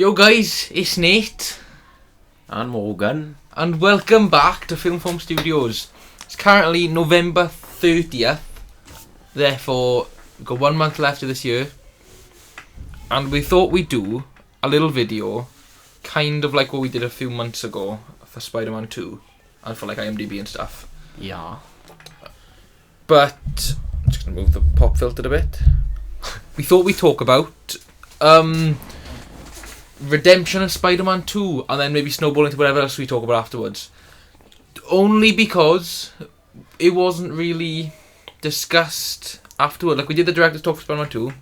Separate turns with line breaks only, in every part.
Yo guys, it's Nate
and Morgan,
and welcome back to Film Studios. It's currently November 30th, therefore we've got 1 month left of this year, and we thought we'd do a little video, kind of like what we did a few months ago for Spider-Man 2 and for like IMDb and stuff.
Yeah.
But I'm just gonna move the pop filter a bit. We thought we'd talk about redemption of Spider-Man 2 and then maybe snowball into whatever else we talk about afterwards. Only because it wasn't really discussed afterward. Like, we did the director's talk for Spider-Man 2.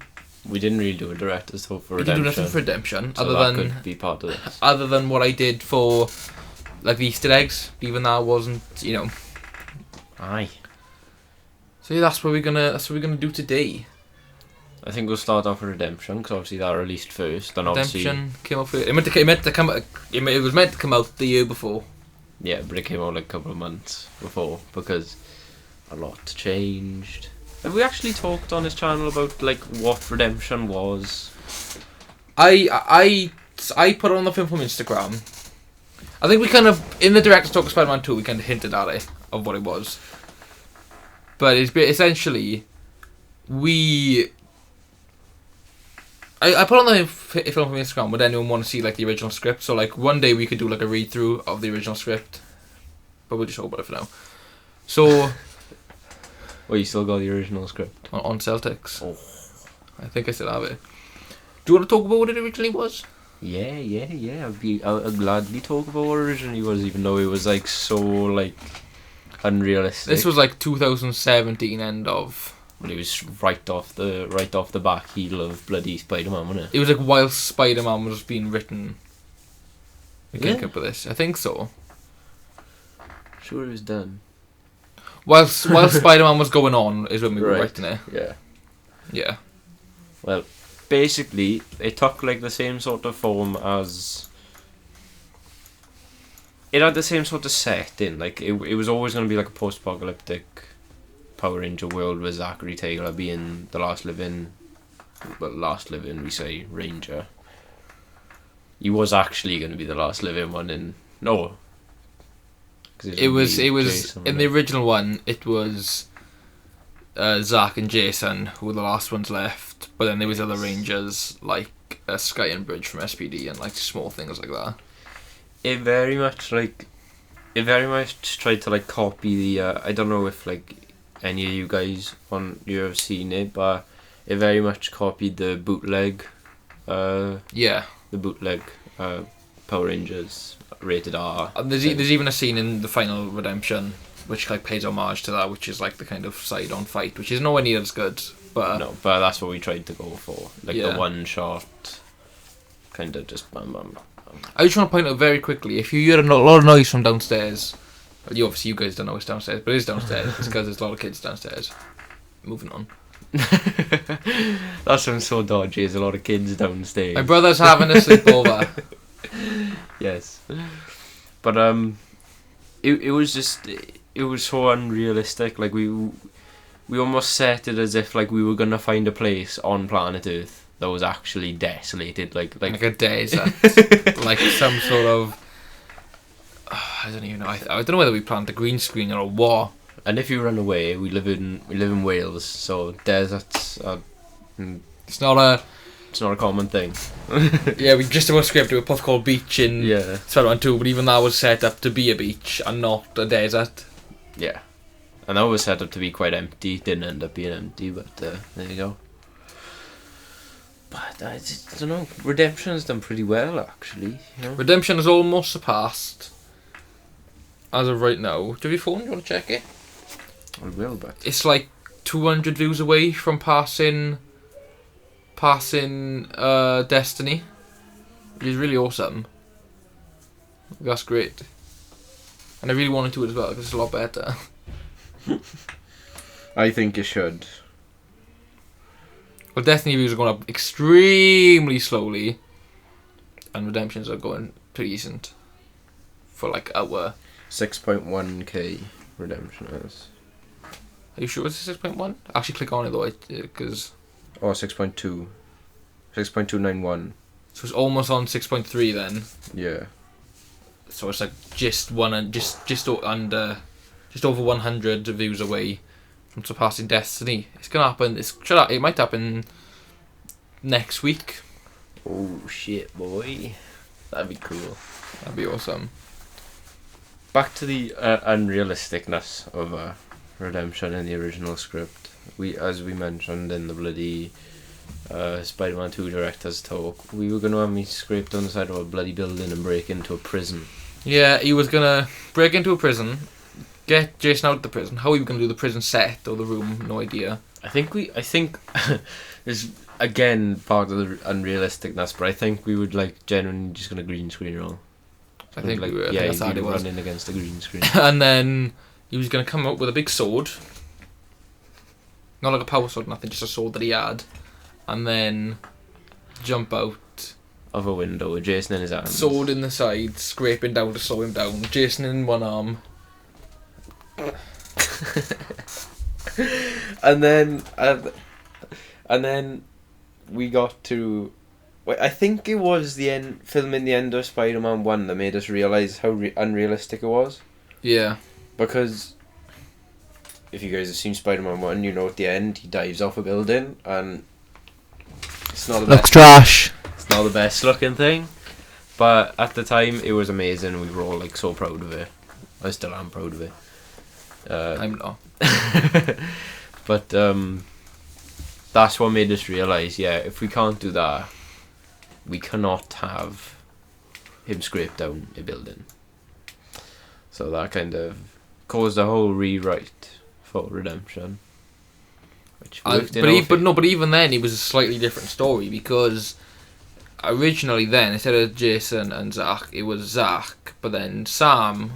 We didn't really do a director's talk for
We
Redemption.
didn't do nothing for Redemption,
so
other
that
than
could be part of this.
Other than what I did for like the Easter eggs. Even that wasn't,
Aye.
So yeah, that's what we're gonna do today.
I think we'll start off with Redemption, because obviously that released first, and
Redemption came out first. It was meant to come out the year before.
Yeah, but it came out like a couple of months before, because a lot changed. Have we actually talked on this channel about like what Redemption was?
I put it on the Film Instagram. I think we kind of, in the director's talk of Spider-Man 2, we kind of hinted at it, of what it was. But it's essentially, I put on the Film Instagram, would anyone want to see like the original script? So like one day we could do like a read through of the original script, but we'll just talk about it for now. So,
Well, you still got the original script
on Celtics.
Oh.
I think I still have it. Do you want to talk about what it originally was?
Yeah. I'll gladly talk about what originally was, even though it was like so like unrealistic.
This was like 2017 end of.
But it was right off the back heel of bloody Spider-Man, wasn't it?
It was like whilst Spider-Man was being written. We came
Yeah.
up with this. I think so.
Sure, it was done.
While Spider-Man was going on is when we were
Right.
writing it.
Yeah.
Yeah.
Well, basically, it took like the same sort of form as. It had the same sort of setting. Like it was always going to be like a post-apocalyptic Power Ranger world with Zachary Taylor being the last living, we say, Ranger. He was actually going to be the last living one no.
It was
Jason,
in the original one. It was Zach and Jason who were the last ones left, but then there was other Rangers like Sky and Bridge from SPD and like small things like that.
It very much tried to like copy the. I don't know if like any of you guys you have seen it, but it very much copied the bootleg.
Yeah.
The bootleg Power Rangers rated R.
And there's even a scene in the final Redemption which like pays homage to that, which is like the kind of side-on fight, which is nowhere near as good. But
no, but that's what we tried to go for, like
Yeah.
the one shot, kind of just bam bam bam.
I just want to point out very quickly, if you hear a lot of noise from downstairs, well, you guys don't know it's downstairs, but it is downstairs. It's because there's a lot of kids downstairs. Moving on.
That sounds so dodgy. There's a lot of kids downstairs.
My brother's having a sleepover.
Yes, but it was so unrealistic. Like we almost set it as if like we were gonna find a place on planet Earth that was actually desolated, like
a desert, like some sort of. I don't even know. I don't know whether we planned a green screen or what.
And if you run away, we live in Wales, so deserts are.
It's not a
common thing.
Yeah, we just about scraped to a puff called beach in
Yeah.
Spider-Man 2, but even that was set up to be a beach and not a desert.
Yeah, and that was set up to be quite empty. Didn't end up being empty, but there you go. But I don't know. Redemption's done pretty well, actually.
Redemption has almost surpassed, as of right now. Do you have your phone? Do you want to check it?
I will, but
It's like 200 views away from passing Destiny, which is really awesome. That's great. And I really wanted to as well, because it's a lot better.
I think it should.
Well, Destiny views are going up extremely slowly, and Redemptions are going pretty decent for like our
6.1k Redemption is.
Are you sure it's 6.1? Actually, click on it though, because.
Oh, 6.2. 6.291.
So it's almost on 6.3 then.
Yeah.
So it's like just under, just over 100 views away from surpassing Destiny. It's gonna happen. It might happen next week.
Oh shit, boy. That'd be cool.
That'd be awesome.
Back to the unrealisticness of Redemption in the original script. As we mentioned in the bloody Spider-Man 2 director's talk, we were going to have me scrape down the side of a bloody building and break into a prison.
Yeah, he was gonna break into a prison, get Jason out of the prison. How are we gonna do the prison set or the room? No idea.
I think there's again part of the unrealisticness, but I think we would like genuinely just gonna green screen roll.
I think
like,
we were.
Yeah,
I think
he'd be
was
running against a green screen.
And then he was gonna come up with a big sword, not like a power sword, nothing, just a sword that he had, and then jump out
of a window with Jason in his hands.
Sword in the side, scraping down to slow him down. Jason in one arm.
and then we got to. I think it was the end, filming the end of Spider-Man 1 that made us realise how unrealistic it was.
Yeah.
Because if you guys have seen Spider-Man 1, you know at the end he dives off a building and it's not the
Looks
best.
trash.
It's not the best looking thing, but at the time it was amazing. We were all like so proud of it. I still am proud of it.
I'm not.
But that's what made us realise, yeah, if we can't do that, we cannot have him scrape down a building. So that kind of caused a whole rewrite for Redemption. Which worked
but even then, it was a slightly different story, because originally then, instead of Jason and Zach, it was Zach, but then Sam,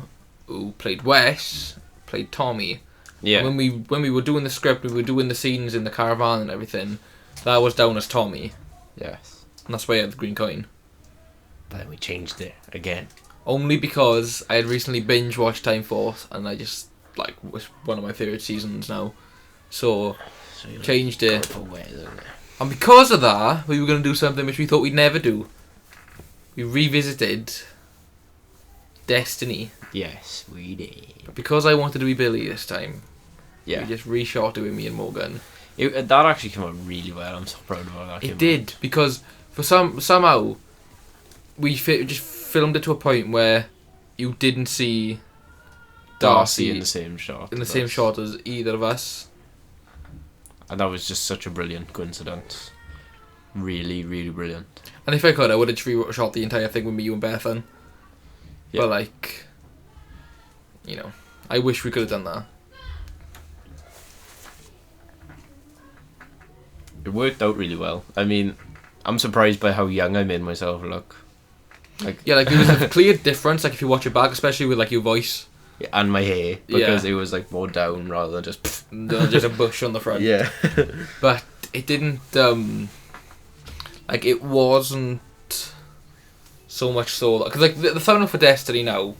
who played Wes, played Tommy.
Yeah.
When we were doing the script, we were doing the scenes in the caravan and everything, that was down as Tommy.
Yes.
And that's why I had the green coin.
But then we changed it again.
Only because I had recently binge watched Time Force, and I just like was one of my favourite seasons now. So changed it. And because of that, we were going to do something which we thought we'd never do. We revisited Destiny.
Yes, we did.
Because I wanted to be Billy this time.
Yeah.
We just reshot it with me and Morgan.
That actually came out really well. I'm so proud of how that came out.
It did, because for somehow we just filmed it to a point where you didn't see Darcy
in the same shot.
In the same shot as either of us.
And that was just such a brilliant coincidence. Really, really brilliant.
And if I could, I would have reshot the entire thing with me, you and Bethan. Yeah. But like, you know, I wish we could have done that.
It worked out really well. I mean, I'm surprised by how young I made myself look. Like,
yeah, like there was a clear difference, like if you watch it back, especially with like your voice.
And my hair, because it was like more down rather than just
just a bush on the front.
Yeah.
But it didn't like it wasn't so much so, because like the thumbnail for Destiny now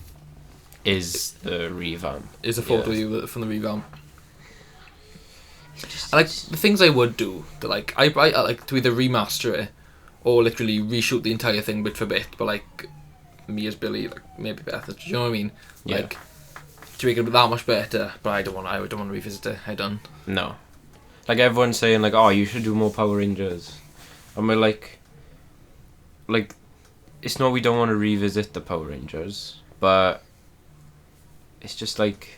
is the revamp.
Is a photo from the revamp. And like the things I would do, that like I like to either remaster it or literally reshoot the entire thing bit for bit, but like me as Billy, like maybe better. Do you know what I mean?
Yeah.
Like to make it that much better, but I don't want to revisit it. I done.
No. Like everyone's saying like, oh, you should do more Power Rangers. And we're like it's not we don't want to revisit the Power Rangers, but it's just like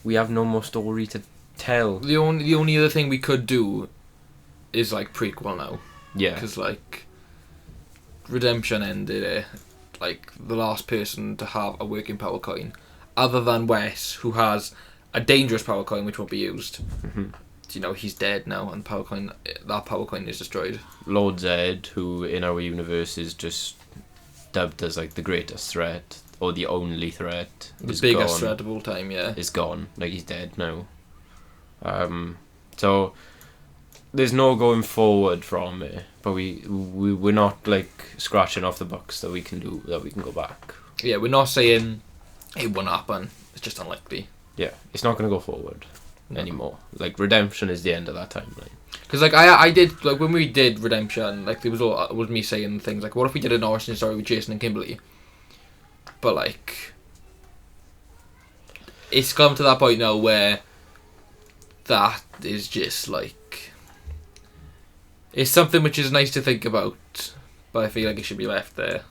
we have no more story to tell.
The only other thing we could do is like prequel now.
Yeah.
Because like Redemption ended like the last person to have a working power coin, other than Wes, who has a dangerous power coin which won't be used.
Mm-hmm.
You know, he's dead now, and that power coin is destroyed.
Lord Zed, who in our universe is just dubbed as like the greatest threat or the only threat,
the biggest threat of all time, yeah,
is gone. Like he's dead now. So there's no going forward from it, but we're not like scratching off the box that we can go back.
Yeah, we're not saying it won't happen. It's just unlikely.
Yeah, it's not going to go forward anymore. Like Redemption is the end of that timeline.
Because like I did like when we did Redemption, like there was me saying things like, what if we did an origin story with Jason and Kimberly? But like, it's come to that point now where that is just like, it's something which is nice to think about, but I feel like it should be left there.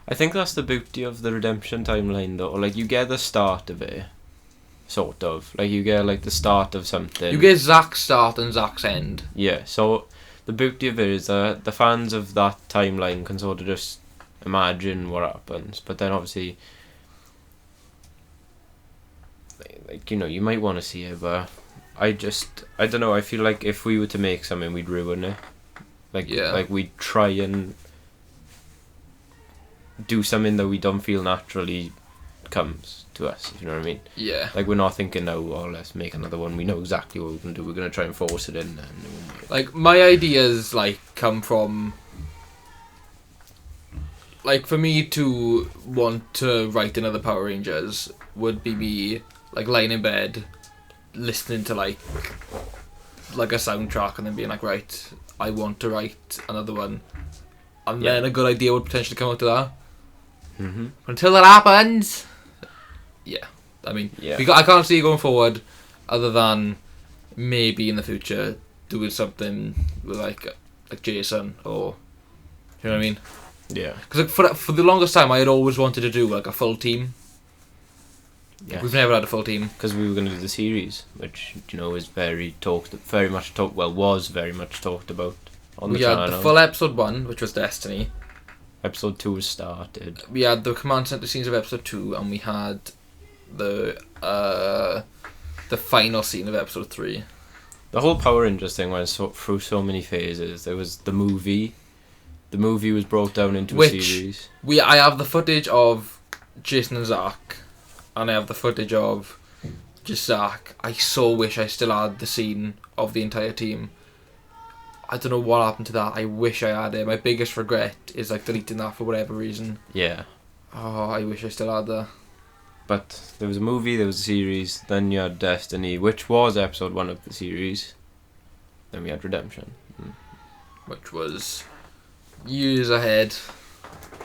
I think that's the beauty of the Redemption timeline, though. Like, you get the start of it, sort of. Like, you get, like, the start of something.
You get Zack's start and Zack's end.
Yeah, so the beauty of it is that the fans of that timeline can sort of just imagine what happens. But then, obviously, like, you know, you might want to see it, but I don't know, I feel like if we were to make something, we'd ruin it. Like,
Yeah.
like we'd try and do something that we don't feel naturally comes to us, if you know what I mean.
Yeah.
Like, we're not thinking, now, oh, let's make another one. We know exactly what we're going to do. We're going to try and force it in. And it won't work.
Like, my ideas, like, come from... Like, for me to want to write another Power Rangers would be me, like, lying in bed, listening to, like a soundtrack, and then being like, right, I want to write another one. And then a good idea would potentially come out of that.
Mm-hmm.
Until that happens, yeah. I mean,
Yeah.
I can't see it going forward, other than maybe in the future doing something with like Jason, or you know what I mean?
Yeah.
Because like, for the longest time, I had always wanted to do like a full team.
Yeah.
We've never had a full team.
Because we were going to do the series, which, you know, is was very much talked about on the
We
channel.
had the full episode 1, which was Destiny.
Episode 2 was started.
We had the command center scenes of episode 2, and we had the final scene of episode 3.
The whole Power Rangers thing went through so many phases. There was the movie. The movie was brought down into a series.
I have the footage of Jason and Zack, and I have the footage of just Zack. I so wish I still had the scene of the entire team. I don't know what happened to that. I wish I had it. My biggest regret is like deleting that for whatever reason.
Yeah.
Oh, I wish I still had that.
But there was a movie, there was a series, then you had Destiny, which was episode 1 of the series. Then we had Redemption.
Which was years ahead.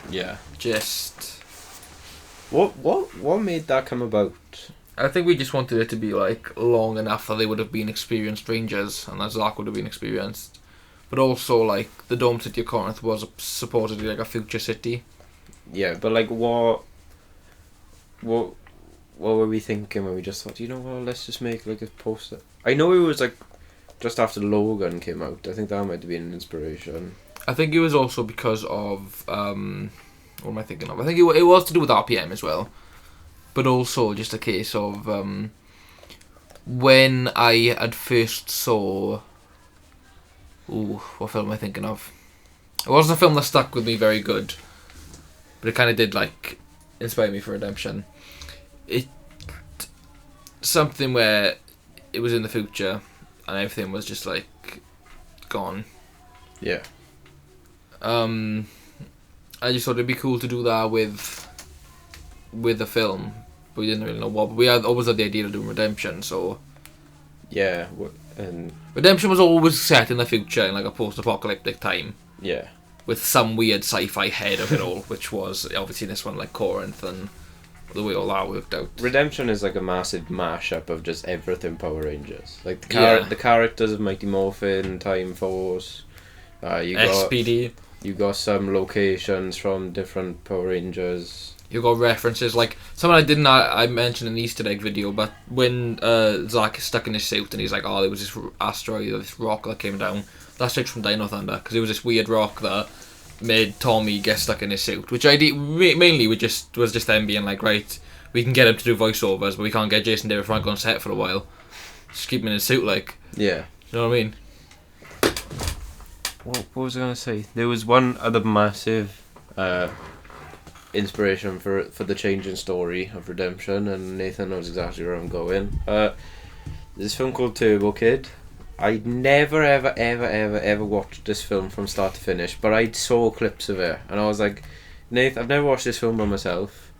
Yeah.
Just...
What made that come about?
I think we just wanted it to be like long enough that they would have been experienced rangers, and that Zack would have been experienced. But also, like, the Dome City of Corinth was supposedly like a future city.
Yeah, but like what were we thinking when we just thought, you know what, let's just make like a poster? I know it was like just after Logan came out. I think that might have been an inspiration.
I think it was also because of what am I thinking of? I think it was to do with RPM as well, but also just a case of when I had first saw. Ooh, what film am I thinking of? It wasn't a film that stuck with me very good, but it kind of did like inspire me for Redemption. It something where it was in the future and everything was just like gone.
Yeah.
I just thought it'd be cool to do that with a film, but we didn't really know what. But we always had the idea of doing Redemption, so
Yeah, and
Redemption was always set in the future in like a post-apocalyptic time.
yeah.
With some weird sci-fi head of it all, which was obviously this one like Corinth and the way all that worked out.
Redemption is like a massive mashup of just everything Power Rangers. Like the characters of Mighty Morphin, Time Force. You got
SPD.
You got some locations from different Power Rangers.
You got references like something I mentioned in the Easter egg video, but when Zack is stuck in his suit and he's like, oh, there was this asteroid or this rock that came down. That's straight from Dino Thunder, because it was this weird rock that made Tommy get stuck in his suit, which I did mainly was just them being like, right, we can get him to do voiceovers, but we can't get Jason David Frank on set for a while. Just keep him in his suit, like.
Yeah.
You know what I mean?
What was I gonna say? There was one other massive inspiration for the changing story of Redemption, and Nathan knows exactly where I'm going. There's this film called Turbo Kid. I never ever watched this film from start to finish, but I saw clips of it and I was like, Nath, I've never watched this film by myself,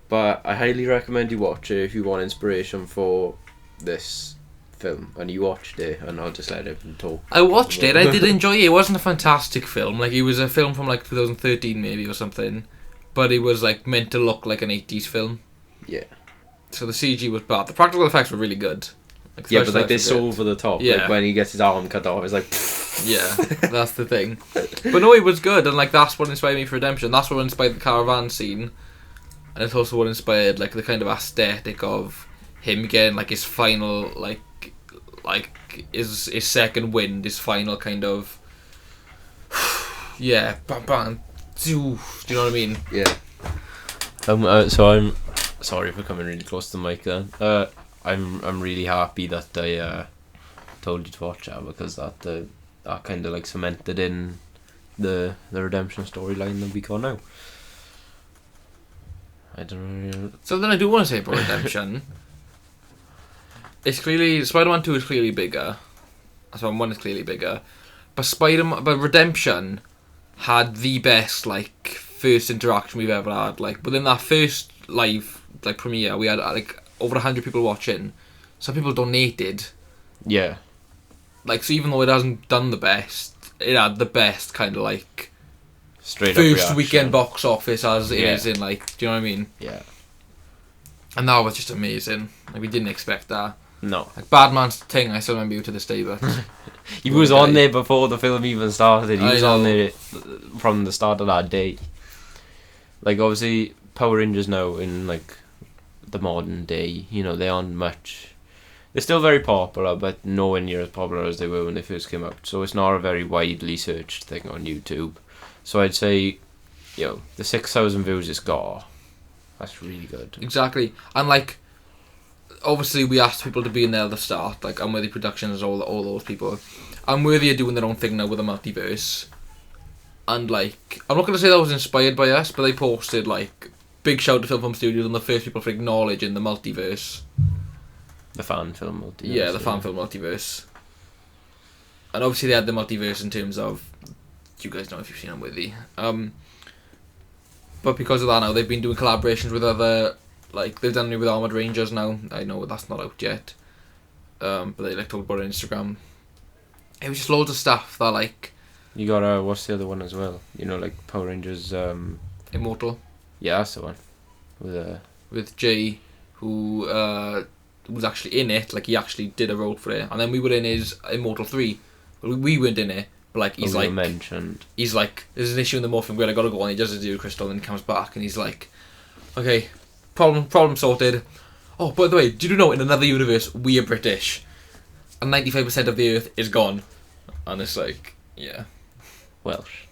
but I highly recommend you watch it if you want inspiration for this film, and you watched it, and I'll just let him talk.
I watched it. I did enjoy it. It wasn't a fantastic film. Like, it was a film from like 2013 maybe or something, but it was like meant to look like an 80s film.
Yeah.
So the CG was bad. The practical effects were really good. Like,
Yeah, but like they're so over the top.
Yeah.
Like when he gets his arm cut off, it's like.
Yeah, that's the thing. But no, it was good, and like that's what inspired me for Redemption. That's what inspired the caravan scene, and it's also what inspired like the kind of aesthetic of him getting like his final like his second wind, his final kind of yeah, bam bam. Do you know what I mean?
Yeah. So I'm sorry for coming really close to the mic then. I'm really happy that I told you to watch that, because that kind of like cemented in the redemption storyline that we got now. I don't know.
Something I do want to say about Redemption. It's clearly Spider-Man 2 is clearly bigger. Spider-Man 1 is clearly bigger, but Redemption had the best like first interaction we've ever had. Like within that first live like premiere, we had like over 100 people watching. Some people donated.
Yeah.
Like, so even though it hasn't done the best, it had the best kind of like
straight
first
up reaction.
weekend box office as it is in like, do you know what I mean?
Yeah.
And that was just amazing. Like, we didn't expect that.
No.
Like Badman's thing, I still remember you to this day, but
he was on there before the film even started. He was
know.
on there from the start of that day. Like obviously Power Rangers now in like the modern day, you know, they aren't much. They're still very popular, but nowhere near as popular as they were when they first came out. So it's not a very widely searched thing on YouTube. So I'd say, you know, the 6,000 views it's got, that's really good.
exactly. And like, obviously we asked people to be in there at the start, like Unworthy Productions, all those people. Unworthy are doing their own thing now with the multiverse. And like, I'm not going to say that was inspired by us, but they posted like, big shout to Film Studios and the first people for acknowledging the multiverse.
The fan film multiverse.
Yeah, the fan film multiverse. And obviously they had the multiverse in terms of, you guys know if you've seen Unworthy. But because of that now, they've been doing collaborations with other, like, they've done it with Armored Rangers now. I know that's not out yet. But they like talked about it on Instagram. It was just loads of stuff that like...
You got, what's the other one as well? You know, like Power Rangers,
Immortal.
Yeah, that's the one.
With Jay, who was actually in it. Like, he actually did a role for it. And then we were in his Immortal 3. We weren't in it. But like, he's like...
mentioned.
He's like, there's an issue in the morphing where I gotta go on. He does a Zero Crystal and he comes back and he's like, okay, problem sorted. Oh, by the way, do you know in another universe we are British and 95% of the Earth is gone? And it's like, yeah,
Welsh.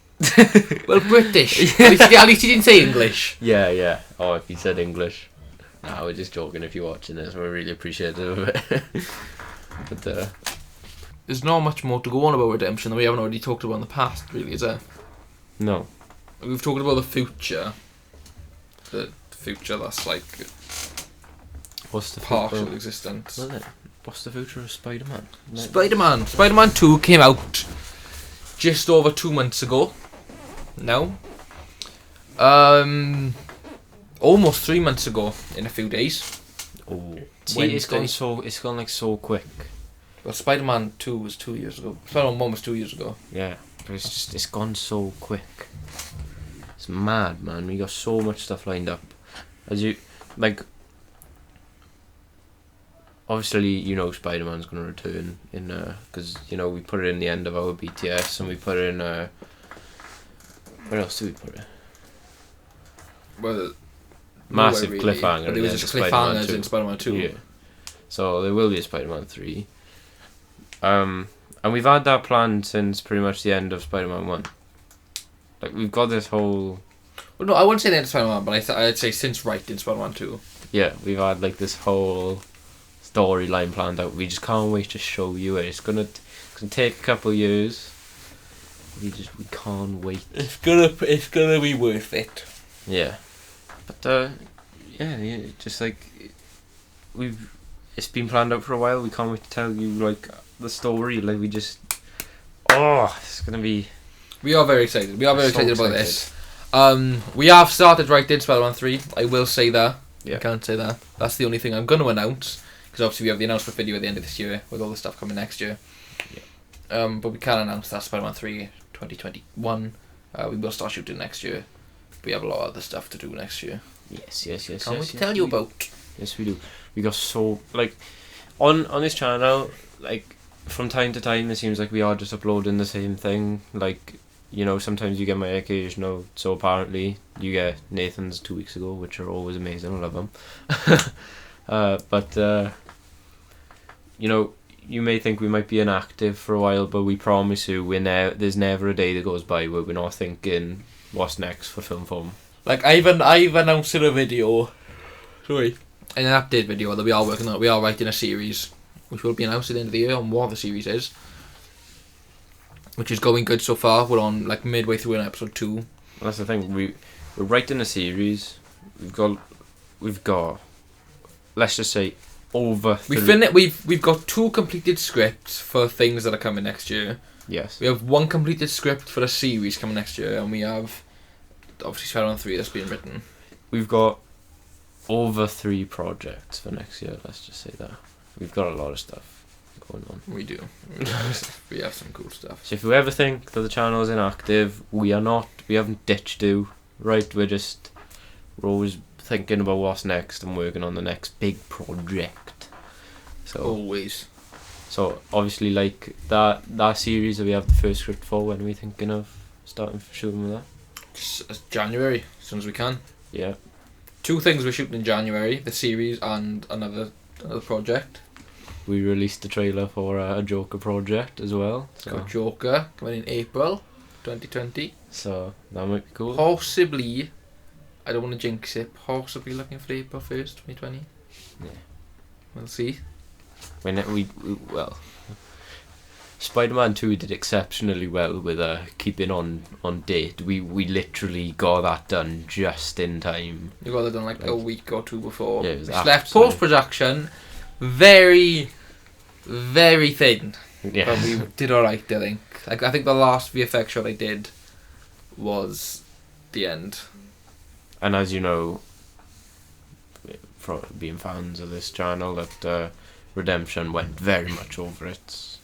well, British. At least he didn't say English.
Yeah. Oh, if he said English. Nah, we're just joking. If you're watching this, we're really appreciative of it. But
there's not much more to go on about Redemption that we haven't already talked about in the past, really, is there?
No.
We've talked about the future. The future that's like
What's the
partial existence.
What's the future of Spider-Man?
Spider-Man 2 came out just over 2 months ago. No. Almost 3 months ago in a few days.
Oh. See, it's gone like so quick.
Well, Spider-Man 2 was 2 years ago. Spider-Man 1 was 2 years ago.
Yeah, but it's gone so quick. It's mad, man. We got so much stuff lined up. As you like, obviously, you know, Spider-Man's gonna return in because you know we put it in the end of our BTS and we put it in where else do we put it?
Well,
massive
really,
cliffhanger.
But there was just cliffhangers in Spider-Man 2.
Yeah. So there will be a Spider-Man 3. And we've had that planned since pretty much the end of Spider-Man 1. Like, we've got this whole...
Well, no, I wouldn't say the end of Spider-Man, but I'd say since writing Spider-Man 2.
Yeah, we've had, like, this whole storyline planned out. We just can't wait to show you it. It's gonna take a couple of years. We can't wait.
It's gonna be worth it.
Yeah. But, yeah, just, like, it's been planned out for a while. We can't wait to tell you, like, the story. Like, it's gonna be...
We are very excited. We are very excited about this. We have started writing Spider-Man 3. I will say that.
Yeah.
I can't say that. That's the only thing I'm going to announce. because obviously we have the announcement video at the end of this year with all the stuff coming next year. But we can announce that Spider-Man 3 2021. We will start shooting next year. We have a lot of other stuff to do next year.
Yes.
Can't wait to tell you about.
Yes, we do. We got so like on this channel, like from time to time, it seems like we are just uploading the same thing. Like, you know, sometimes you get my occasional. So apparently, you get Nathan's 2 weeks ago, which are always amazing. I love them. But you know, you may think we might be inactive for a while, but we promise you, there's never a day that goes by where we're not thinking what's next for Film Form.
Like I've announced in a video, in an update video that we are working on. We are writing a series, which will be announced at the end of the year on what the series is, which is going good so far. We're on like midway through an episode 2.
That's the thing. We're writing a series. We've got. Let's just say over.
We've got 2 completed scripts for things that are coming next year.
Yes.
We have 1 completed script for a series coming next year, and we have obviously Spider-Man 3 that's being written.
We've got over 3 projects for next year. Let's just say that we've got a lot of stuff going on.
We do. We have some cool stuff.
So if you ever think that the channel is inactive, we are not. We haven't ditched you. Right? We're always thinking about what's next and working on the next big project. So
always.
So obviously, like that series that we have the first script for, when are we thinking of starting shooting with that?
Just January, as soon as we can.
Yeah.
2 things we're shooting in January: the series and another project.
We released the trailer for a Joker project as well. So.
Got Joker coming in April 2020.
So that might be cool.
Possibly, I don't want to jinx it. Possibly looking for April 1st, 2020.
Yeah.
We'll see.
Well, Spider-Man 2 did exceptionally well with keeping on date. We literally got that done just in time.
You got that done like a week or 2 before.
Yeah, it was
left post-production very, very thin.
Yeah.
But we did alright, I think. Like, I think the last VFX shot I did was the end.
And as you know, from being fans of this channel, that Redemption went very much over its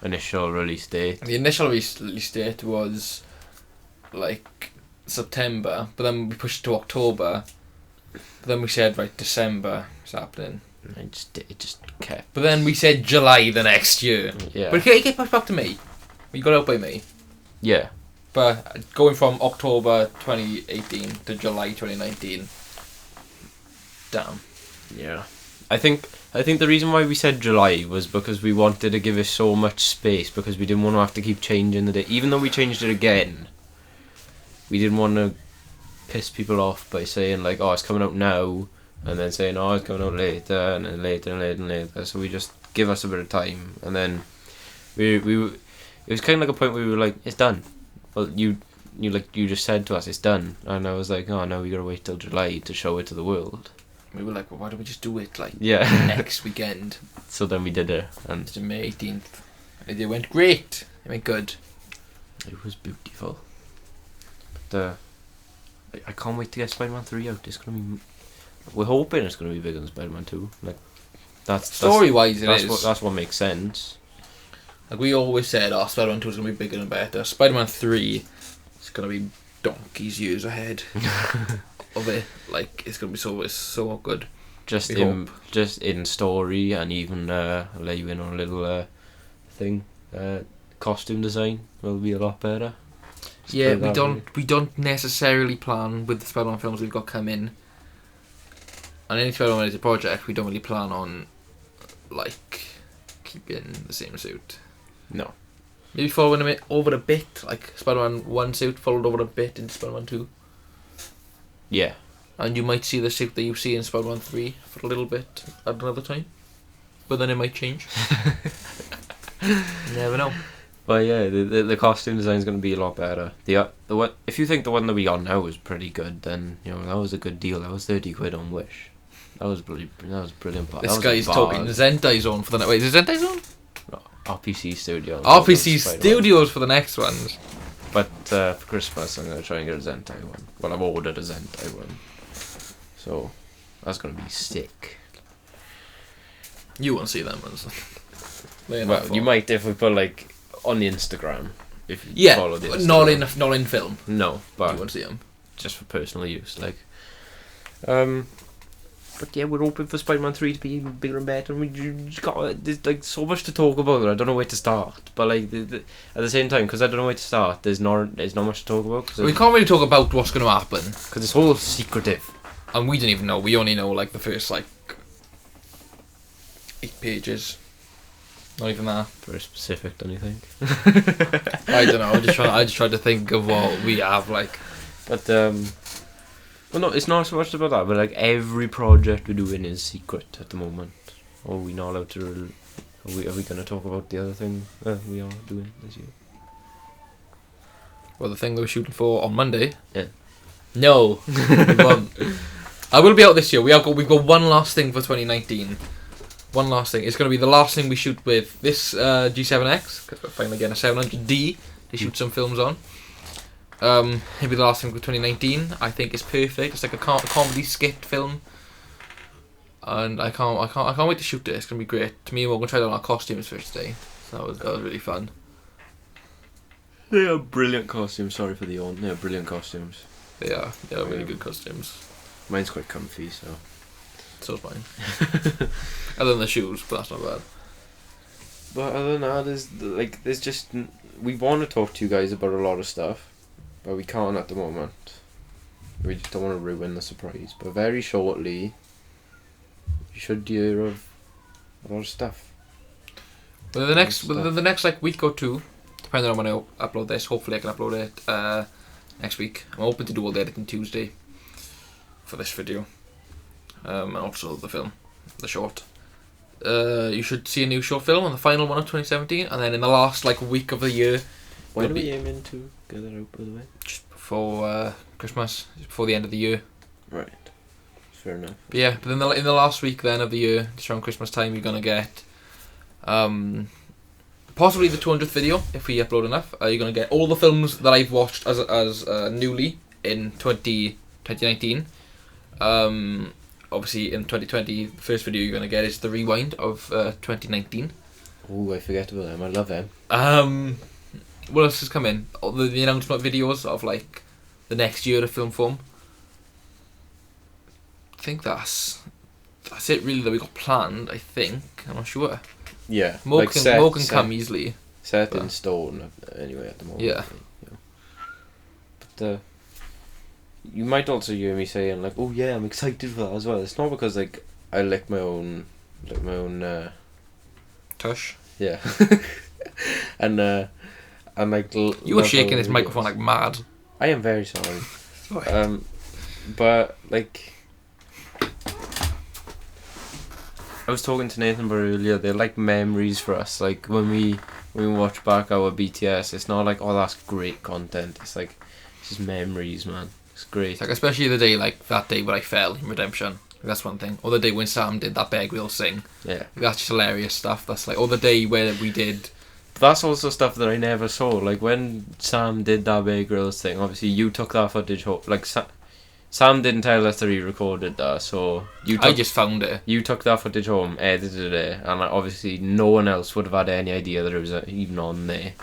initial release date.
The initial release date was like September, but then we pushed it to October. But then we said, right, December is happening.
It just kept.
But then we said July the next year.
Yeah.
But it get pushed back to May. We got out by May.
Yeah.
But going from October 2018 to July 2019. Damn.
Yeah. I think the reason why we said July was because we wanted to give it so much space, because we didn't want to have to keep changing the date. Even though we changed it again, we didn't want to piss people off by saying like, oh, it's coming out now, and then saying, oh, it's coming out later, and then later and later and later. So we just give us a bit of time, and then we it was kind of like a point where we were like, it's done. Well, you just said to us, it's done, and I was like, oh no, we gotta wait till July to show it to the world.
We were like, well, why don't we just do it like next weekend?
So then we did it, and
it's May 18th. It went great. It went good.
It was beautiful. But I can't wait to get Spider-Man 3 out. It's gonna be. We're hoping it's gonna be bigger than Spider-Man 2. Like that's
story-wise,
that's what makes sense.
Like we always said, oh, Spider-Man 2 is gonna be bigger and better. Spider-Man 3 is gonna be donkey's years ahead. Of it, like it's gonna be so good.
Just in story, and even I'll let you in on a little thing. Costume design will be a lot better.
Yeah, we don't necessarily plan with the Spider-Man films we've got coming. And any Spider-Man related project, we don't really plan on like keeping the same suit.
No.
Maybe following it over a bit, like Spider-Man 1 suit followed over a bit into Spider-Man 2.
Yeah.
And you might see the suit that you see in Spider-Man 3 for a little bit at another time. But then it might change. You never know.
But yeah, the costume design is going to be a lot better. The one, if you think the one that we got now was pretty good, then you know that was a good deal. That was £30 on Wish. That was brilliant.
This guy's talking Zentai Zone for the next. Wait, is it Zentai Zone?
No, RPC Studios.
RPC Studios for the next ones.
But for Christmas, I'm going to try and get a Zentai one. Well, I've ordered a Zentai one. So, that's going to be sick.
You won't see them ones.
Well, you might if we put like on the Instagram. If you follow the Instagram.
Not in film.
No, but
you won't see them.
Just for personal use, like. But yeah, we're hoping for Spider-Man 3 to be even bigger and better. And we just got there's like so much to talk about. I don't know where to start, but like at the same time, because I don't know where to start, there's not much to talk about.
We can't really talk about what's going to happen
because it's all secretive,
and we don't even know. We only know like the first like 8 pages. Not even that.
Very specific, don't you think?
I don't know. I just tried to think of what we have like.
But well, no, it's not so much about that. But like every project we're doing is secret at the moment. Or are we not allowed to? Are we going to talk about the other thing we are doing this year?
Well, the thing that we're shooting for on Monday.
Yeah.
No. I will be out this year. We've got one last thing for 2019. One last thing. It's going to be the last thing we shoot with this G7X. Because we're finally getting a 700D to shoot some films on. It'll be the last thing for 2019. I think it's perfect. It's like a comedy skit film. And I can't wait to shoot it. It's going to be great. Me and Morgan tried on our costumes first day. So that was really fun.
They are brilliant costumes. Sorry for the yawn. They are brilliant costumes.
They are really good costumes.
Mine's quite comfy, so.
So's mine. Other than the shoes, but that's not bad.
But other than that, there's just we want to talk to you guys about a lot of stuff, but we can't at the moment. We just don't want to ruin the surprise. But very shortly, you should hear of a lot of stuff.
Within the next like week or two, depending on when I upload this, hopefully I can upload it next week. I'm hoping to do all the editing Tuesday for this video. And also the film, the short. You should see a new short film on the final one of 2017, and then in the last like week of the year.
When are we aiming to get that out, by the way?
Just before Christmas, just before the end of the year.
Right, fair enough.
But yeah, but in the last week then of the year, just around Christmas time, you're gonna get possibly the 200th video if we upload enough. You're gonna get all the films that I've watched as newly in 2019. Obviously, in 2020, the first video you're going to get is the rewind of 2019.
Oh, I forget about them. I love them.
What else has come in? All the announcement videos of like the next year of film form. I think that's it really that we got planned. I think I'm not sure.
Yeah,
more can come easily.
Set in stone anyway at the moment.
Yeah.
But you might also hear me saying like, "Oh yeah, I'm excited for that as well." It's not because like I lick my own
tush.
Yeah, and like
you were shaking this microphone like mad.
I am very sorry. But like I was talking to Nathan about earlier, they're like memories for us. Like when we watch back our BTS, it's not like, oh, that's great content. It's like it's just memories, man. It's great.
Like especially the day like that day where I fell in Redemption. That's one thing. Or the day when Sam did that Bear Grylls sing.
Yeah.
That's just hilarious stuff. That's like, or the day where we did.
That's also stuff that I never saw. Like when Sam did that Bear Grylls thing, obviously you took that footage home. Like Sam didn't tell us that he recorded that, so
I just found it.
You took that footage home, edited it, and obviously no one else would have had any idea that it was even on there.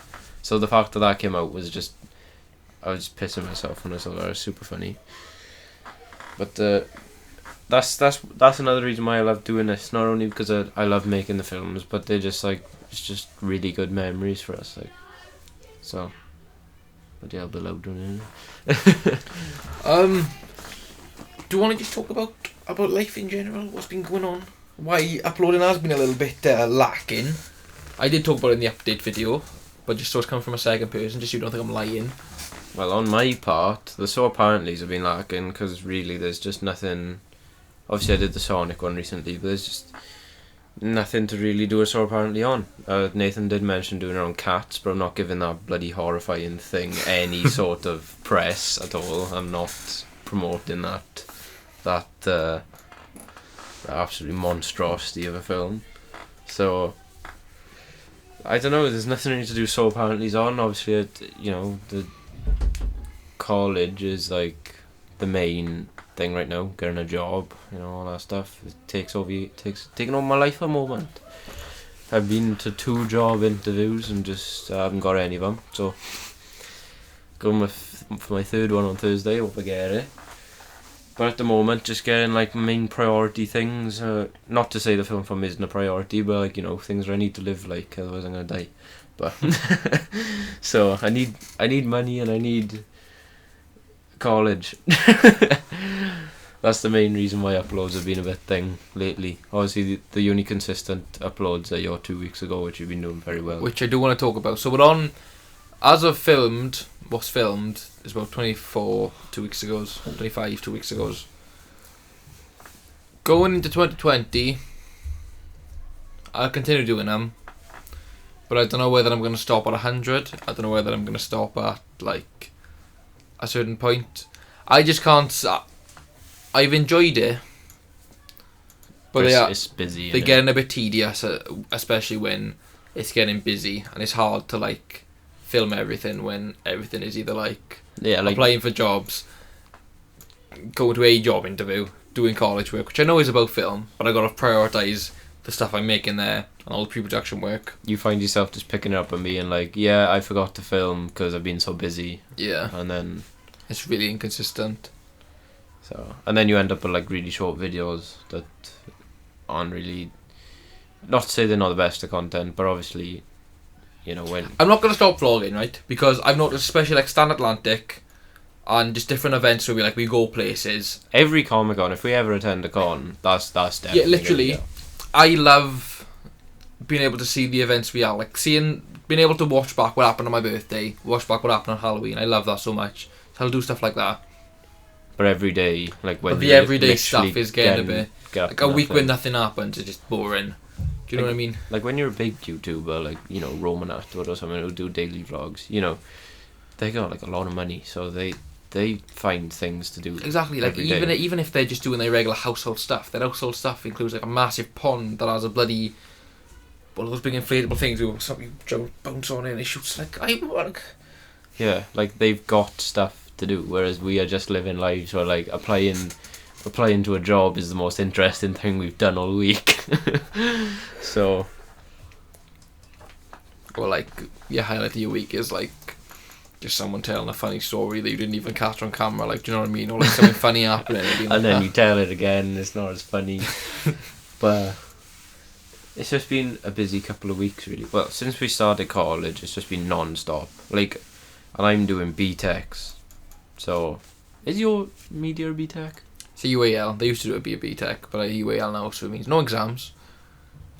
So the fact that came out was just, I was just pissing myself when I saw that. It was super funny. But that's another reason why I love doing this. Not only because I love making the films, but they're just like, it's just really good memories for us. Like, so. But yeah, I'll be loud doing it.
Do you want to just talk about life in general? What's been going on? Why uploading has been a little bit lacking. I did talk about it in the update video, but just so it's coming from a second person, just so you don't think I'm lying.
Well, on my part, the so apparentlys have been lacking because really there's just nothing. Obviously, I did the Sonic one recently, but there's just nothing to really do a so apparently on. Nathan did mention doing it on Cats, but I'm not giving that bloody horrifying thing any sort of press at all. I'm not promoting that absolutely monstrosity of a film. So I don't know, there's nothing really to do so apparently on. Obviously the college is like the main thing right now, getting a job, all that stuff. It taking over my life at the moment. I've been to 2 job interviews and just haven't got any of them. So going for my 3rd one on Thursday. Hope I get it. But at the moment, just getting like main priority things. Not to say the film from isn't a priority, but like things where I need to live, like otherwise I'm gonna die. But so I need money and I need college. That's the main reason why uploads have been a bit thing lately. Obviously, the only consistent uploads are your 2 weeks ago, which you've been doing very well.
Which I do want to talk about. So we're on, as of filmed, what's filmed is about 24 2 weeks ago, 25 2 weeks ago. Going into 2020, I'll continue doing them, but I don't know whether I'm going to stop at 100. I don't know whether I'm going to stop at like a certain point. I just can't. I've enjoyed it, but
it's busy.
They're getting a bit tedious, especially when it's getting busy and it's hard to like film everything when everything is either like applying for jobs, going to a job interview, doing college work, which I know is about film, but I got to prioritise the stuff I'm making there and all the pre-production work.
You find yourself just picking it up and being like, yeah, I forgot to film because I've been so busy.
Yeah,
and then
it's really inconsistent.
So, and then you end up with like really short videos that aren't really, not to say they're not the best of content, but obviously, when...
I'm not going to stop vlogging, right? Because I've noticed, especially like Stan Atlantic and just different events where we go places.
Every Comic-Con, if we ever attend a con, that's definitely...
Yeah, literally, I love being able to see the events we are, like being able to watch back what happened on my birthday, watch back what happened on Halloween. I love that so much. So I'll do stuff like that.
But every day, like when
the everyday stuff is getting a bit like a week when nothing happens, it's just boring. Do you know what I mean?
Like when you're a big YouTuber, like Roman Atwood or someone who do daily vlogs, they got like a lot of money, so they find things to do.
Exactly, like even if they're just doing their regular household stuff, their household stuff includes like a massive pond that has a bloody one of those big inflatable things where something bounce on it and it shoots like
yeah, like they've got stuff to do, whereas we are just living lives where like applying to a job is the most interesting thing we've done all week. So
or like your highlight of your week is like just someone telling a funny story that you didn't even catch on camera, like, do you know what I mean? Or like something funny happening
and then you tell it again and it's not as funny. But it's just been a busy couple of weeks really. Well, since we started college it's just been non-stop, like, and I'm doing BTECs. So, is your media a BTEC?
It's a UAL. They used to do it be a BTEC, but a UAL now, so it means no exams,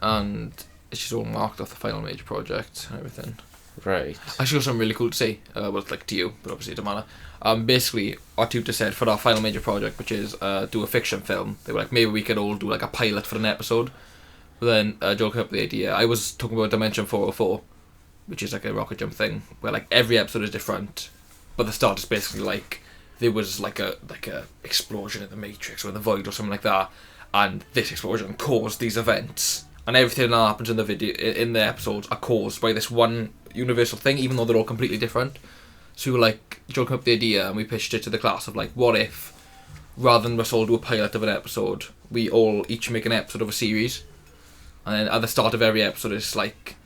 and it's just all marked off the final major project and everything.
Right.
I actually got something really cool to say, well, like to you, but obviously it doesn't matter. Basically, our tutor said for our final major project, which is do a fiction film, they were like, maybe we could all do like a pilot for an episode. But then Joel came up with the idea. I was talking about Dimension 404, which is like a rocket jump thing, where like every episode is different. But the start is basically like there was like a explosion in the Matrix or in the Void or something like that, and this explosion caused these events, and everything that happens in the video in the episodes are caused by this one universal thing, even though they're all completely different. So we were like, Joel came up with the idea, and we pitched it to the class of like, what if rather than us all do a pilot of an episode, we all each make an episode of a series, and then at the start of every episode it's like,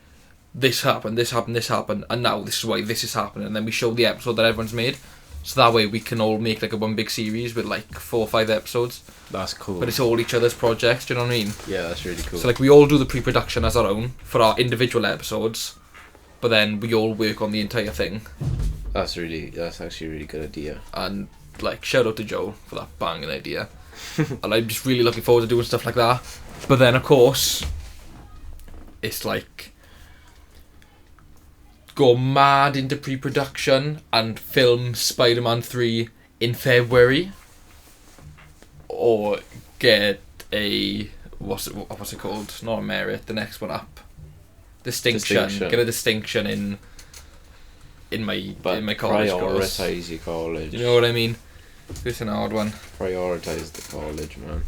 this happened, and now this is why this is happening, and then we show the episode that everyone's made, so that way we can all make like a one big series with like 4 or 5 episodes.
That's cool.
But it's all each other's projects, do you know what I mean?
Yeah, that's really cool.
So like we all do the pre-production as our own for our individual episodes, but then we all work on the entire thing.
That's actually a really good idea.
And like shout out to Joel for that banging idea. And I'm just really looking forward to doing stuff like that. But then of course it's like go mad into pre-production and film Spider-Man 3 in February, or get a what's it called? Not a merit, the next one up. Distinction. Get a distinction in my college course.
Prioritise your college.
You know what I mean? It's an hard one.
Prioritise the college, man.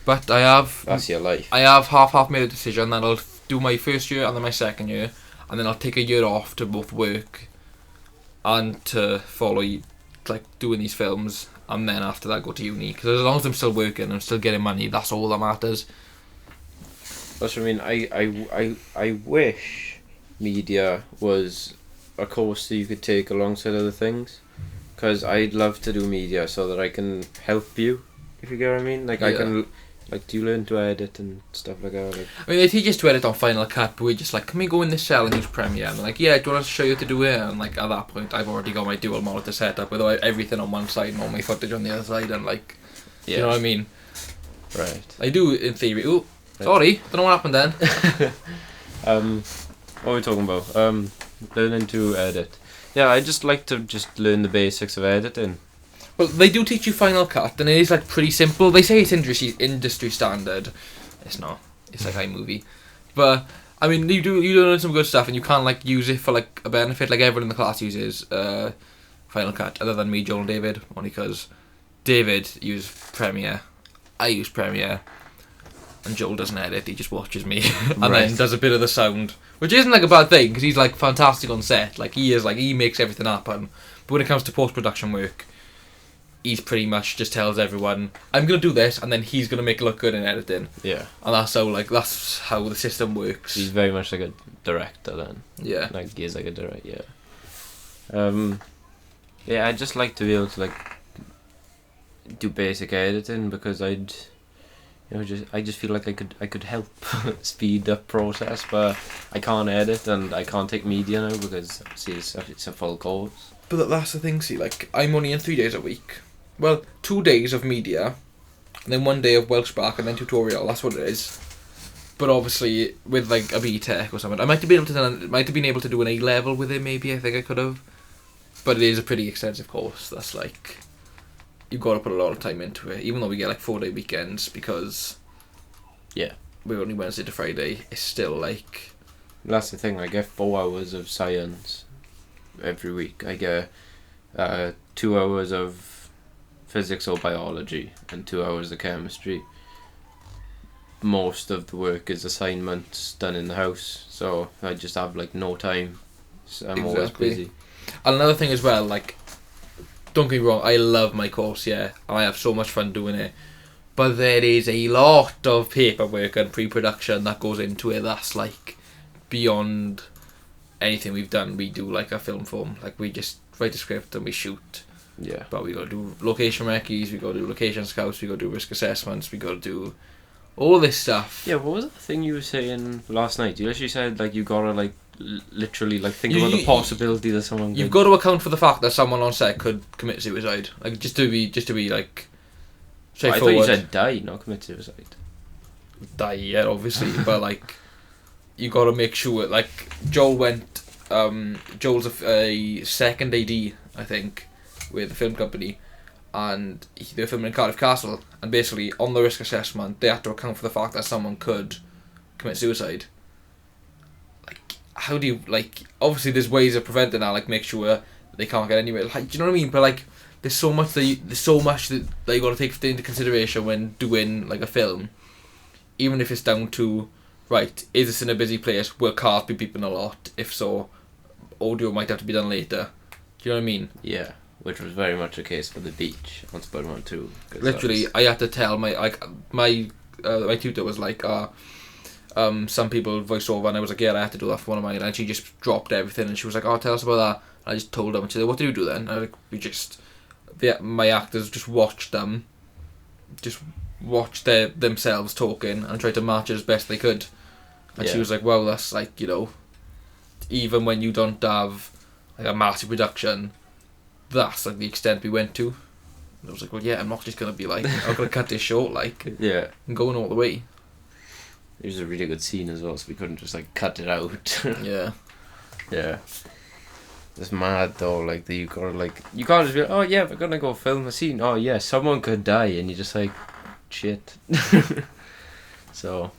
But
that's your life.
I have half made a decision that I'll do my first year and then my second year, and then I'll take a year off to both work and to follow like doing these films, and then after that go to uni. Because as long as I'm still working and still getting money, that's all that matters.
That's what I mean. I wish media was a course that you could take alongside other things, because I'd love to do media so that I can help you, if you get what I mean. Like, I can, like, do you learn to edit and stuff like that? Like,
I mean, they teach us to edit on Final Cut, but we're just like, can we go in this cell and use Premiere? And they're like, yeah, do you want us to show you how to do it? And like, at that point, I've already got my dual monitor set up with everything on one side and all my footage on the other side, and like, you know what I mean?
Right.
I do, in theory. Oh, sorry, don't know what happened then.
What are we talking about? Learning to edit. Yeah, I just like to just learn the basics of editing.
Well, they do teach you Final Cut, and it is like pretty simple. They say it's industry standard. It's not. It's like iMovie. But I mean, you do learn some good stuff, and you can't like use it for like a benefit. Like everyone in the class uses Final Cut, other than me, Joel, and David, only because David uses Premiere, I use Premiere, and Joel doesn't edit. He just watches me and then does a bit of the sound, which isn't like a bad thing because he's like fantastic on set. Like he makes everything happen. But when it comes to post-production work, he's pretty much just tells everyone, I'm gonna do this, and then he's gonna make it look good in editing.
Yeah.
And that's how the system works.
He's very much like a director then.
Yeah.
Like he is like a director. Yeah. Yeah, I'd just like to be able to like do basic editing, because I just feel like I could help speed up process, but I can't edit and I can't take media now because see it's a full course.
But that's the thing, see, like, I'm only in 3 days a week. Well, 2 days of media, and then 1 day of WatchGrach, and then tutorial, that's what it is. But obviously, with, like, a B-Tech or something, I might have been able to do an A-level with it, maybe, I think I could have. But it is a pretty extensive course, that's, like, you've got to put a lot of time into it, even though we get, like, 4-day weekends, because...
Yeah.
We're only Wednesday to Friday, it's still, like...
That's the thing, I get 4 hours of science every week. I get 2 hours of physics or biology and 2 hours of chemistry. Most of the work is assignments done in the house, so I just have like no time. So I'm always busy.
And another thing as well, like, don't get me wrong, I love my course, yeah, and I have so much fun doing it, but there is a lot of paperwork and pre-production that goes into it that's like beyond anything we've done. We do like a film form, like we just write a script and we shoot.
Yeah. But
we got to do location recce's, we got to do location scouts, we got to do risk assessments, we got to do all this stuff.
Yeah, what was that thing you were saying last night? You actually said like you gotta like literally like think about the possibility that someone.
You've got to account for the fact that someone on set could commit suicide. Like just to be like straightforward.
I thought you said die, not commit suicide.
Die, yeah, obviously, but like you got to make sure. Like Joel went. Joel's a second AD, I think, with the film company, and they were filming in Cardiff Castle, and basically on the risk assessment they had to account for the fact that someone could commit suicide. Like, how do you, like, obviously there's ways of preventing that, like make sure they can't get anywhere, like, do you know what I mean? But like there's so much that you got to take into consideration when doing like a film, even if it's down to, right, is this in a busy place, will cars be beeping a lot, if so audio might have to be done later. Do you know what I mean? Yeah.
Which was very much the case for the beach on Spider-Man 2.
Literally, I had to tell my tutor was like, some people voice over, and I was like, yeah, I had to do that for one of mine, and she just dropped everything, and she was like, oh, tell us about that. And I just told them, and she said, what do you do then? And I was like, my actors just watched them, themselves talking, and tried to match it as best they could. And she was like, well, that's like, you know, even when you don't have like a massive production, that's like the extent we went to. And I was like, well, yeah, I'm not just gonna be like, I'm gonna cut this short, like,
yeah,
I'm going all the way.
It was a really good scene as well, so we couldn't just like cut it out.
Yeah.
It's mad though, like that you can't just be like, oh yeah, we're gonna go film a scene. Oh yeah, someone could die, and you're just like, shit. So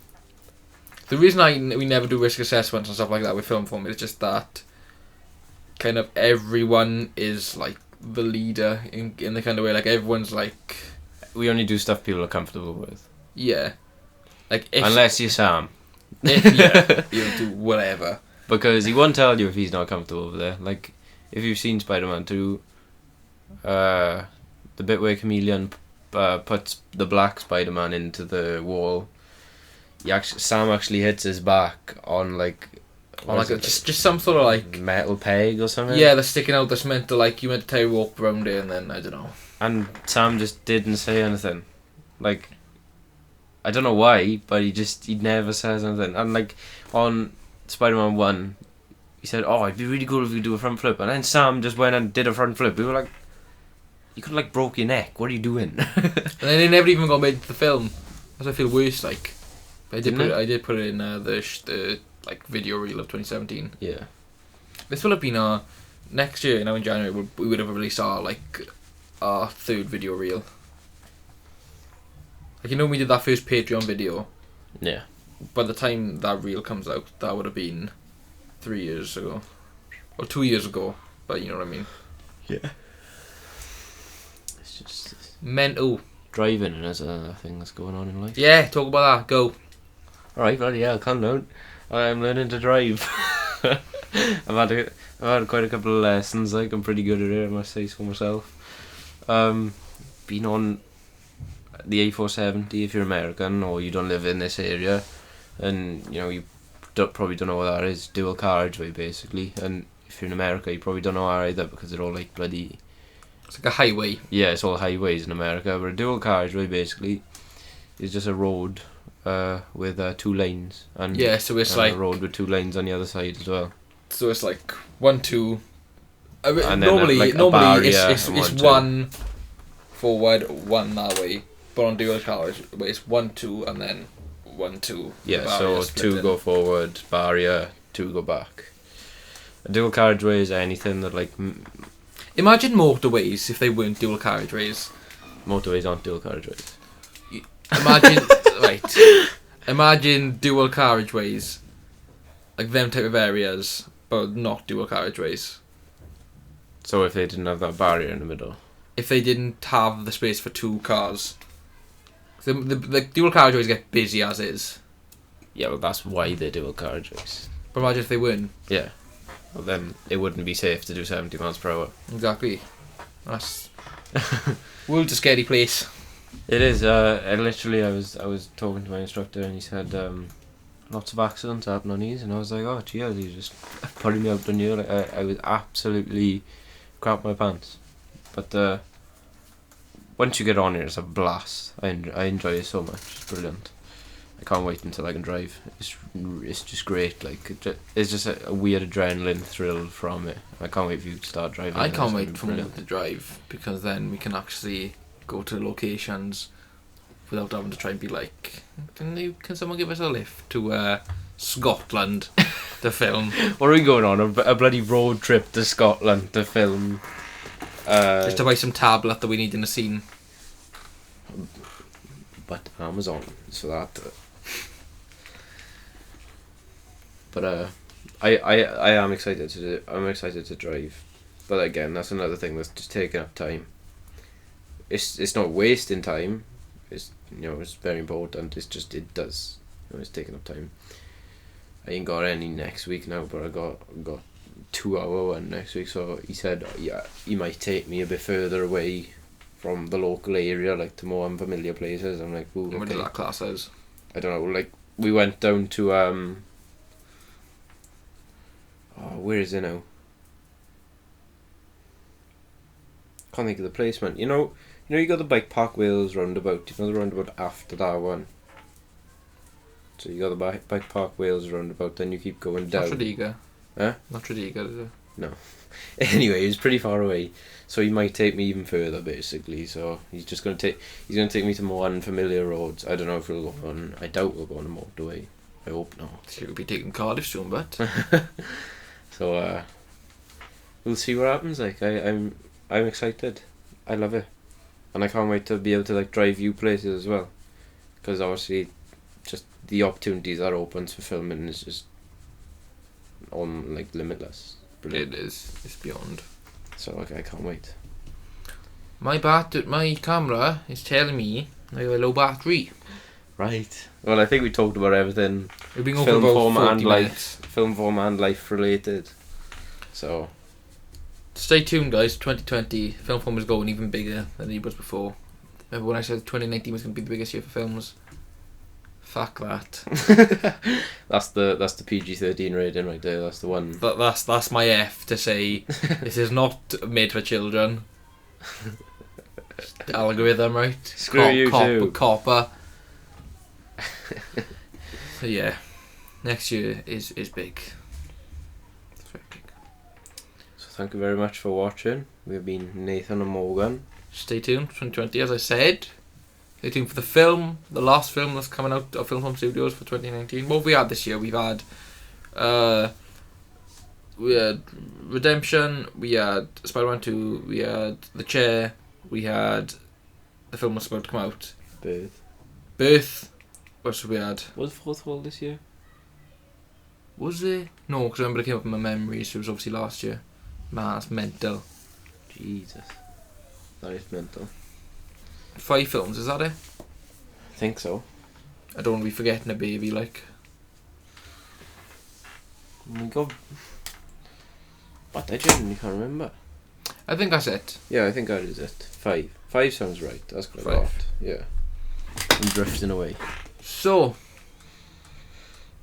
the reason we never do risk assessments and stuff like that with film form is just that kind of everyone is like the leader in the kind of way, like everyone's like,
we only do stuff people are comfortable with.
Yeah. Like
unless you're Sam.
You'll do whatever.
Because he won't tell you if he's not comfortable over there. Like, if you've seen Spider-Man 2, the bit where Chameleon puts the black Spider-Man into the wall. Sam actually hits his back on like.
Just some sort of like
metal peg or something.
Yeah, they're sticking out. That's meant to like you meant to tie a rope around it, and then I don't know.
And Sam just didn't say anything. Like, I don't know why, but he never says anything. And like on Spider-Man 1, he said, "Oh, it'd be really cool if we do a front flip." And then Sam just went and did a front flip. We were like, "You could like broke your neck. What are you doing?"
And then they never even got made into the film. That's why I feel worse. Like, but I did put it in the like video reel of 2017.
Yeah.
This will have been our next year. Now in January we would have released our third video reel. Like, you know, we did that first Patreon video.
Yeah.
By the time that reel comes out, that would have been 3 years ago. Well, 2 years ago, but you know what I mean.
Yeah. It's just
mental.
Driving is a thing that's going on in life.
Yeah, talk about that. Go.
Alright, bloody hell, calm down. I'm learning to drive. I've had quite a couple of lessons. Like, I'm pretty good at it, I must say so myself. Been on the A470 if you're American or you don't live in this area, and you know you probably don't know what that is. Dual carriageway basically, and if you're in America you probably don't know that either because they're all like bloody.
It's like a highway.
Yeah, it's all highways in America, but a dual carriageway basically is just a road with 2 lanes, and
yeah, so it's like
a road with 2 lanes on the other side as well.
So it's like 1, 2. I mean,
And
normally it's
1,
1 forward, 1 that way. But on dual carriageway it's 1, 2, and then 1, 2.
Yeah, so 2 go forward, barrier, 2 go back. A dual carriageway is anything that like.
Imagine motorways if they weren't dual carriageways.
Motorways aren't dual carriageways.
Imagine right. Imagine dual carriageways, like them type of areas, but not dual carriageways.
So if they didn't have that barrier in the middle.
If they didn't have the space for 2 cars. The dual carriageways get busy as is.
Yeah, well that's why they're dual carriageways.
But imagine if they weren't.
Yeah. Well then it wouldn't be safe to do 70 miles per hour.
Exactly. That's world's a scary place.
It is. I was talking to my instructor and he said lots of accidents happen on these, and I was like, oh gee, he's just putting me out on you. Like, I was absolutely crap my pants. But once you get on here, it's a blast. I enjoy it so much. It's brilliant. I can't wait until I can drive. It's just great. Like it's just a weird adrenaline thrill from it. I can't wait for you to start driving.
I can't wait for you to drive, because then we can actually go to locations without having to try and be like, can someone give us a lift to Scotland to film?
What are we going on? A bloody road trip to Scotland to film?
Just to buy some tablet that we need in the scene.
But Amazon is for that. But I am excited to do. I'm excited to drive, but again, that's another thing that's just taking up time. It's not wasting time. It's it's very important. It does. It's taking up time. I ain't got any next week now, but I got 2-hour one next week. So he said, yeah, he might take me a bit further away from the local area, like to more unfamiliar places. I'm like, ooh, okay.
What did that class is?
I don't know. Like we went down to where is it now? Can't think of the placement. You know, you got the Bike Park Wales roundabout. You know the roundabout after that one. So you got the Bike Park Wales roundabout. Then you keep going down.
Not Tredegar.
Huh?
Not Tredegar, is it?
No. Anyway, it's pretty far away. So he might take me even further, basically. So he's gonna take me to more unfamiliar roads. I don't know if we'll go on. I doubt we'll go on a motorway. I hope not.
You'll be taking Cardiff soon, but.
So we'll see what happens. Like I'm excited. I love it, and I can't wait to be able to like drive you places as well, because obviously, just the opportunities that opens for filming is just on like limitless. Brilliant.
It is. It's beyond.
So like, I can't wait.
My camera is telling me I have a low battery.
Right. Well, I think we talked about everything.
We've been going for about 40 minutes.
Film form and life related. So
Stay tuned, guys. 2020 film form is going even bigger than it was before. Remember when I said 2019 was going to be the biggest year for films? Fuck that.
That's the PG-13 rating right there. That's the one.
That's my F to say this is not made for children. Algorithm, right?
Screw you too.
Copper. So yeah, next year is big. It's very big.
So thank you very much for watching. We've been Nathan and Morgan.
Stay tuned, 2020, as I said. Stay tuned for the film, the last film that's coming out of Film Studios for 2019. What have we had this year? We had Redemption, we had Spider-Man 2, we had The Chair, we had the film that's about to come out. Birth. What else have we had?
Was Fourth Wall this year?
Was it? No, because I remember it came up in my memories, so it was obviously last year. Man, that's mental.
Jesus. That is mental.
5 films, is that it?
I think so.
I don't want to be forgetting a baby, like.
Oh my god. What? I genuinely can't remember.
I think that's it.
Yeah, I think that is it. 5. 5 sounds right. That's quite a
5.
lot. Yeah. I'm drifting away.
So,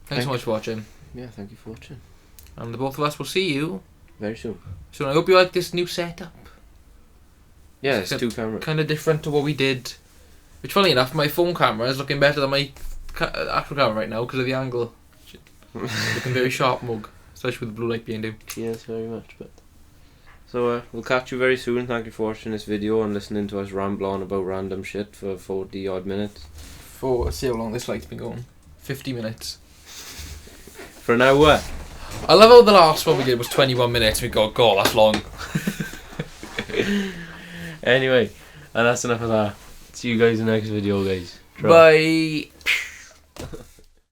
thanks so much for watching.
Yeah, thank you for watching.
And the both of us will see you
very soon.
So I hope you like this new setup.
Yeah, it's 2 cameras.
Kind of different to what we did. Which, funny enough, my phone camera is looking better than my actual camera right now because of the angle. Looking very sharp, mug. Especially with the blue light behind him.
Yes, very much. But so we'll catch you very soon. Thank you for watching this video and listening to us ramble on about random shit for 40 odd minutes.
See how long this light's been going. 50 minutes.
For an hour.
I love how the last one we did was 21 minutes. We go, God, that's long.
Anyway, and that's enough of that. See you guys in the next video, guys.
Bye.